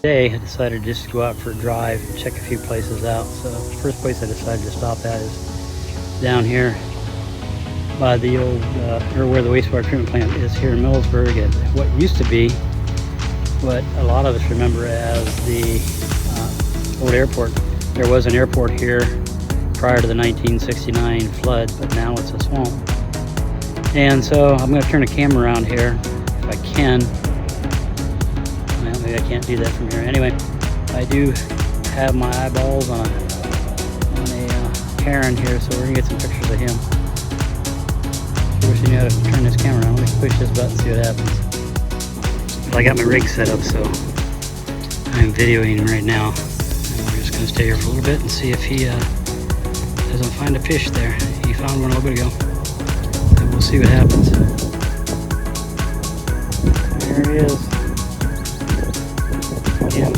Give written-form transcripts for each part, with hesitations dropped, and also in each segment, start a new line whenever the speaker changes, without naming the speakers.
Today I decided just to go out for a drive, check a few places out. So the first place I decided to stop at is down here by the old, or where the wastewater treatment plant is here in Millersburg, at what used to be what a lot of us remember as the old airport. There was an airport here prior to the 1969 flood, but now it's a swamp. And so I'm going to turn the camera around here if I can. Well, maybe I can't do that from here. Anyway, I do have my eyeballs on a Karen here, so we're going to get some pictures of him. I wish I knew how to turn this camera on. Let me push this button and see what happens. Well, I got my rig set up, so I'm videoing right now. And we're just going to stay here for a little bit and see if he doesn't find a fish there. He found one a little bit ago. And we'll see what happens. There he is. Again.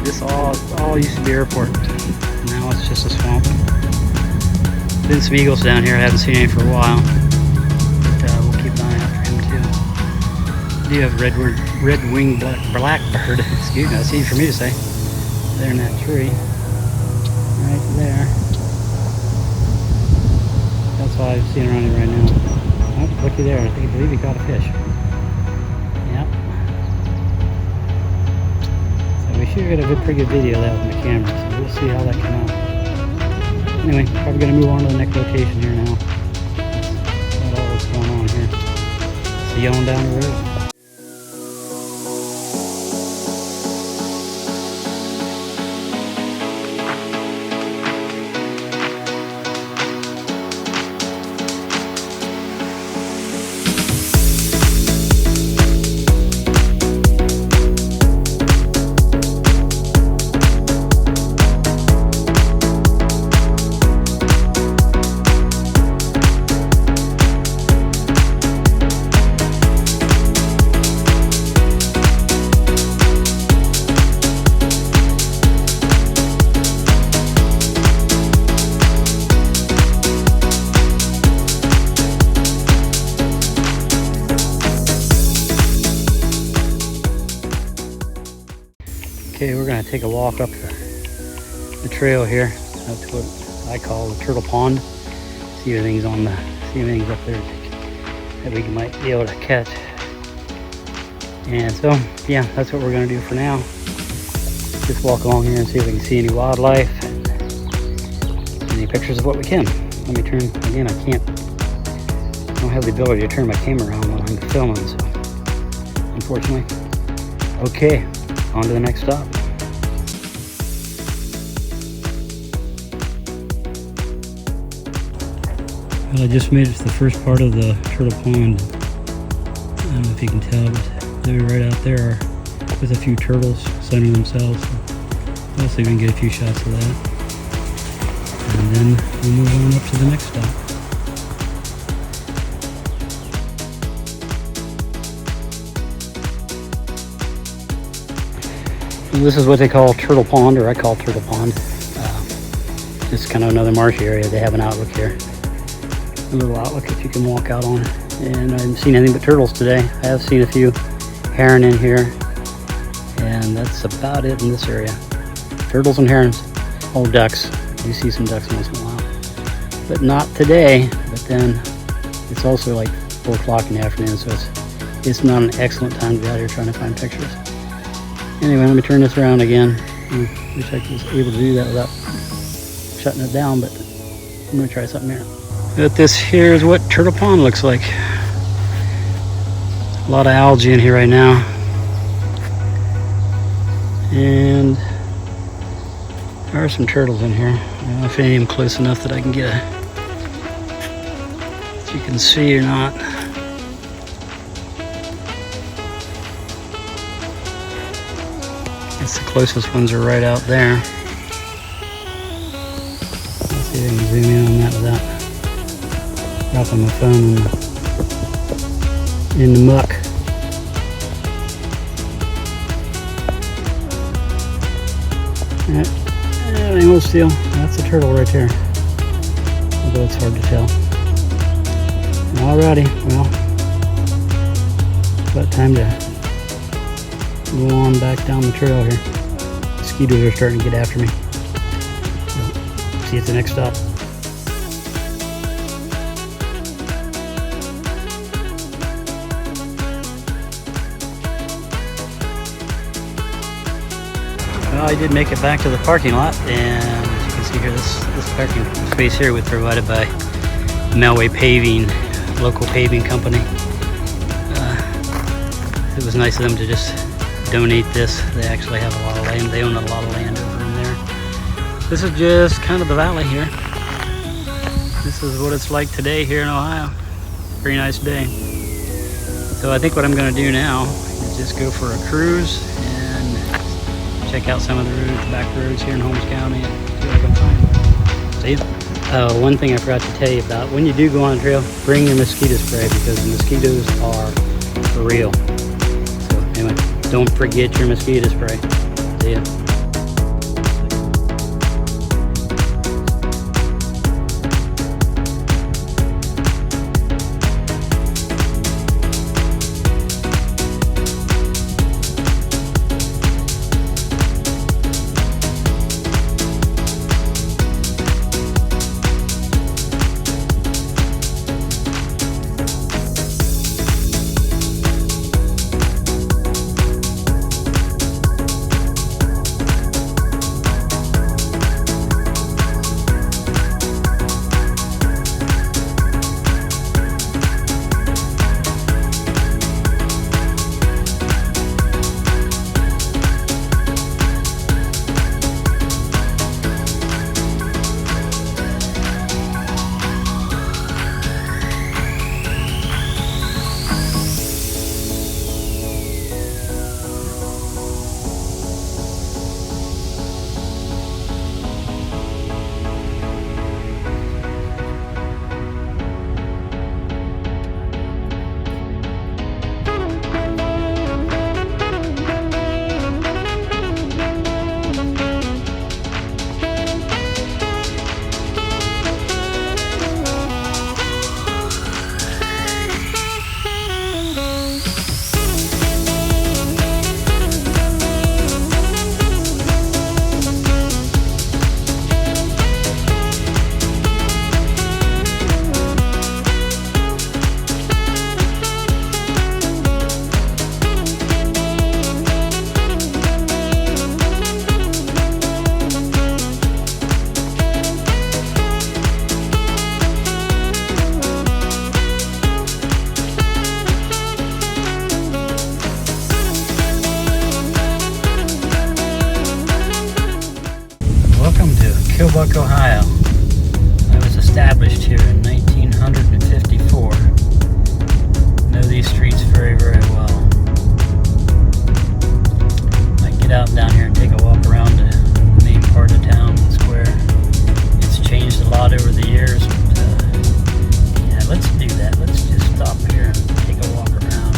This all used to be airport. Now it's just a swamp. Been some eagles down here. I haven't seen any for a while. But we'll keep an eye out for him too. Do you have red-winged blackbird? Excuse me, that's easy for me to say. There in that tree. Right there. That's all I've seen around here right now. Oh, looky there. I believe he caught a fish. Yep. So we should get a pretty good video of that with my camera. So we'll see how that came out. Anyway, probably going to move on to the next location here now. That's all that's going on here. See you on down the road. Okay, we're going to take a walk up the trail here up to what I call the turtle pond. See if anything's up there that we might be able to catch. And so, yeah, that's what we're going to do for now. Just walk along here and see if we can see any wildlife and any pictures of what we can. Let me turn again. I don't have the ability to turn my camera around while I'm filming, so unfortunately. Okay. On to the next stop. Well, I just made it to the first part of the turtle pond. I don't know if you can tell, but they're right out there with a few turtles sunning themselves. We'll see if we can get a few shots of that. And then we'll move on up to the next stop. This is what they call Turtle Pond, or I call Turtle Pond. It's kind of another marshy area. They have an outlook here. A little outlook that you can walk out on. And I haven't seen anything but turtles today. I have seen a few heron in here. And that's about it in this area. Turtles and herons. Oh, ducks. You see some ducks once in a while. But not today. But then it's also like 4 o'clock in the afternoon, so it's not an excellent time to be out here trying to find pictures. Anyway, let me turn this around again. I wish I was able to do that without shutting it down, but I'm going to try something here. But this here is what Turtle Pond looks like. A lot of algae in here right now. And there are some turtles in here. I don't know if any of them close enough that I can get if you can see or not. The closest ones are right out there. Let's see if I can zoom in on that without dropping my phone in the muck. Alright, hold still. That's a turtle right there. Although it's hard to tell. Alrighty, well, it's about time to go on back down the trail here. Mosquitoes are starting to get after me. See you at the next stop. Well, I did make it back to the parking lot, and as you can see here, this parking space here was provided by Melway Paving, local paving company. It was nice of them to just donate this. They actually have a lot of land. They own a lot of land over in there. This is just kind of the valley here. This is what it's like today here in Ohio. Pretty nice day. So I think what I'm going to do now is just go for a cruise and check out some of the roads, back roads here in Holmes County, and see what I can find. See ya. One thing I forgot to tell you about, when you do go on a trail, bring your mosquito spray because the mosquitoes are for real. So anyway, don't forget your mosquito spray. See ya. Killbuck, Ohio. I was established here in 1954. Know these streets very, very well. I get out down here and take a walk around the main part of town, the square. It's changed a lot over the years, but yeah, let's do that. Let's just stop here and take a walk around.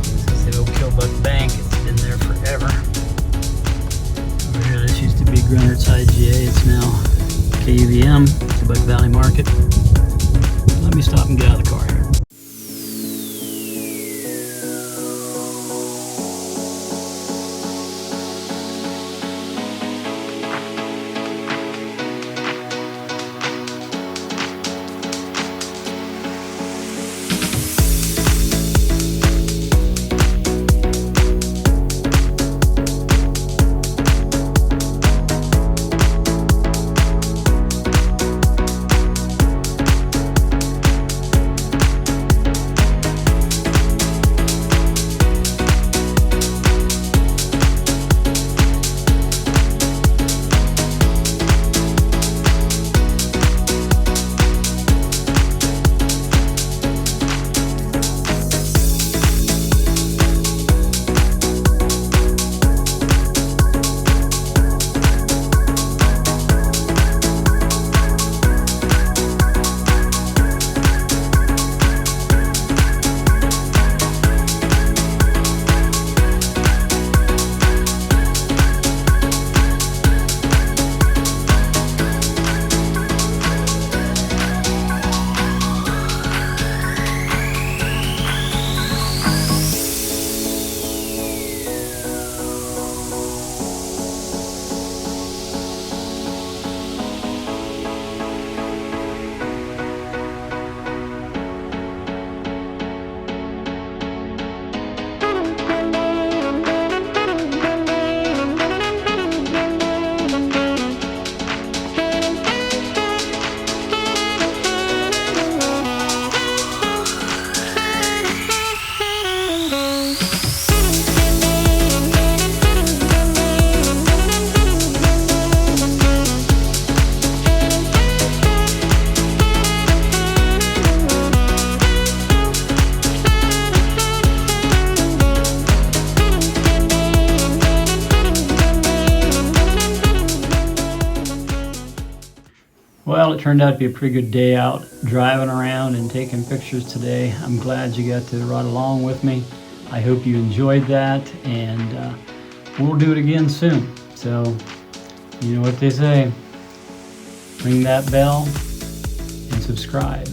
This is the old Killbuck Bank. It's been there forever. Over here, this used to be Grunert's IGA. It's now KUVM, Killbuck Valley Market. Let me stop and get out of the car here. turned out to be a pretty good day out driving around and taking pictures today. I'm glad you got to ride along with me. I hope you enjoyed that, and we'll do it again soon. So, you know what they say, ring that bell and subscribe.